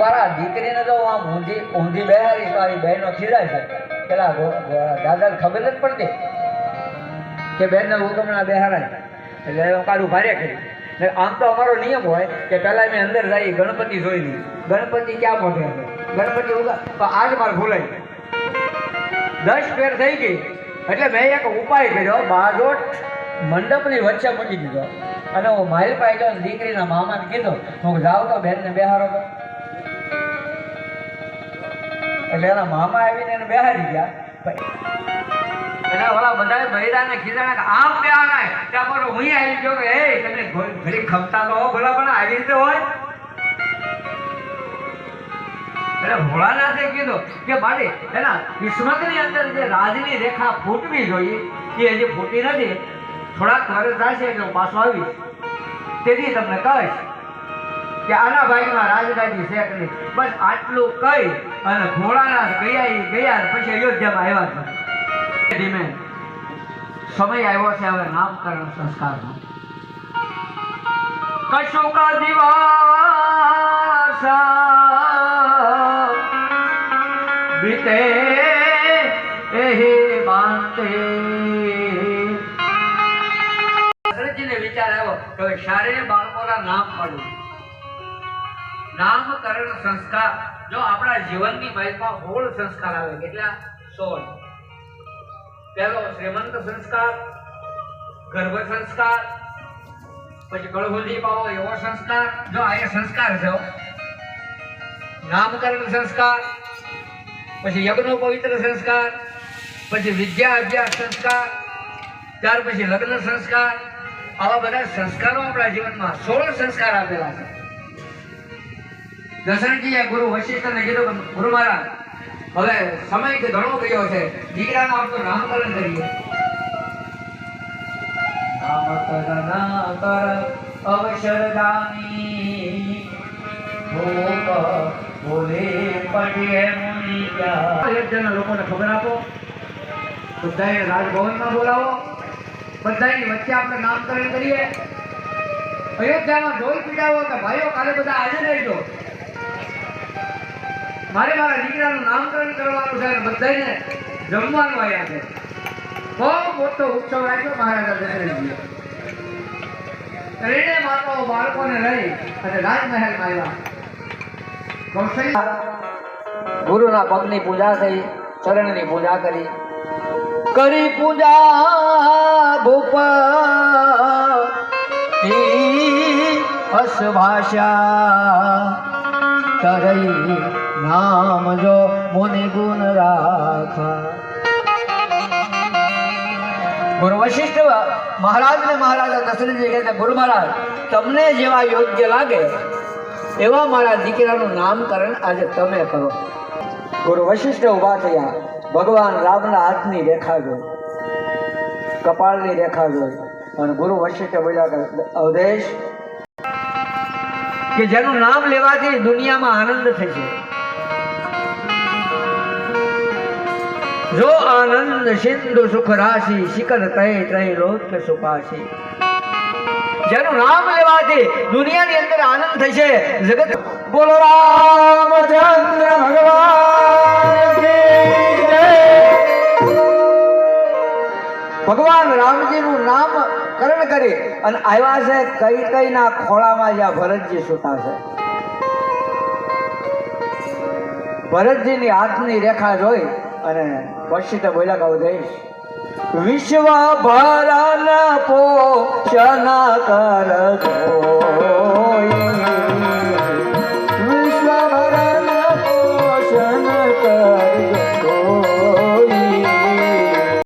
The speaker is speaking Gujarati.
મારા દીકરીને તો આમ ઊંધી બેહારી તો આવી બહેનો ખીરાય છે. પેલા દાદાને ખબર નથી પડતી કે બહેનને ઉગમણા બેહારાય એટલે હું કાઢું ભારે કરી. આમ તો અમારો નિયમ હોય કે પહેલા મેં અંદર જઈ ગણપતિ જોઈ લઈએ. ગણપતિ ક્યાં પહોંચે છે? ગણપતિ ઉગા તો આજ મારે ભૂલાઈ 10 ફેર થઈ ગઈ એટલે મેં એક ઉપાય કર્યો. બાજોટ મંડપની વચ્ચે મૂકી દીધો અને હું માઇલ પાઈ ગયો. દીકરીના મામાને કીધું હું જાઉં તો બેનને બેહારો તો. એટલે એના મામા આવીને એને બેહારી ગયા. એના ઓલા બધા બૈરાને ખીજાણા આમ બેહારાય ત્યાં મારો હું આવી ગયો કે હે તમે ઘડી ખમતા તો ભલા પણ આવી રીતે હોય. એટલે ભોળાનાથે કીધું કે બાળી એના કિસ્મતની અંદર જે રાજની રેખા ફૂટવી જોઈએ એ હજી ફૂટી નથી. થોડાક વર્ષ થશે એટલે પાછો આવીશ તેથી તમને કહીશ કે આના ભાઈમાં રાજગાદી છે કે નહીં. બસ આટલું કહી અને ભોળાનાથ ગયા પછી અયોધ્યામાં આવ્યા છે. ધીમે સમય આવ્યો છે હવે નામકરણ સંસ્કારનો. કશું કા દિવસ बीते एही बांते દશરથજીને વિચાર આવ્યો કે શારે બાળકોના નામ પાડવું. નામકરણ સંસ્કાર જો આપણા જીવનની માઇલમાં 16 સંસ્કાર આવે. કેટલા? 16. પહેલો શ્રીમંત સંસ્કાર, ગર્ભ સંસ્કાર, પછી કળહુજી પાવો એવો સંસ્કાર. જો આ સંસ્કાર છે. નામકરણ સંસ્કાર, પછી યજ્ઞ પવિત્ર સંસ્કાર, પછી વિદ્યા અભ્યાસ સંસ્કાર, ત્યાર પછી લગ્ન સંસ્કાર. આવા બધા સંસ્કારો આપણા જીવનમાં 16 સંસ્કાર આપેલા છે. દશરથજીએ ગુરુ વશિષ્ઠને કીધું કે ગુરુ મહારાજ હવે સમય ઘણો ગયો છે, દીકરાનું આપણે નામકરણ કરીએ. નામકરણ કર અવસરદાની બોલે પઢે મુનિયા. અયોધ્યાના લોકોને ખબર આપો, બધાને રાજભવનમાં બોલાવો, બધાની વચ્ચે આપણે નામકરણ કરીએ. અયોધ્યામાં ઢોલ પીડાવો કે ભાઈઓ કાલે બધા હાજર રહેજો, મારે મારા દીકરાનું નામકરણ કરવાનું છે અને બધાને જમવાનું આવ્યા છે. બહુ મોટો ઉત્સવ રાખ્યો મહારાજા દશરથજીએ. ત્રણે માતાઓ બાળકોને લઈ અને રાજમહેલમાં આવ્યા. ગુરુના પગની પૂજા થઈ, ચરણની પૂજા કરી. કરી પૂજા ભૂપતિ હસ ભાષા કરઈ નામ જો મુનિ ગુણ રાખા. ગુરુ વશિષ્ઠ મહારાજને મહારાજા દશરથજી કહે ગુરુ મહારાજ તમને જેવા યોગ્ય લાગે એવા મારા દીકરાનું નામકરણ આજે તમે કરો. ગુરુ વશિષ્ઠ ઉભા થયા. ભગવાન રામના હાથની રેખા જોઈ, કપાળની રેખા જોઈ અને ગુરુ વશિષ્ઠ બોલ્યા કે અવધેશ કે જેનું નામ લેવાથી દુનિયામાં આનંદ થશે. જો આનંદ સિંધુ સુખ રાશિ શિખર તય તય લોક સુપાશી. જેનું નામ લેવાથી દુનિયાની અંદર આનંદ થશે. જગત બોલો રામચંદ્ર ભગવાન કી જય. ભગવાન રામજીનું નામકરણ કરી અને આવ્યા છે કઈ ના ખોળામાં જ્યાં ભરતજી સુતા છે. ભરતજીની હાથની રેખા જોઈ અને વશિષ્ઠ બોલ્યા કે અવધેશ વિશ્વ ભરણ પોષણ કરજો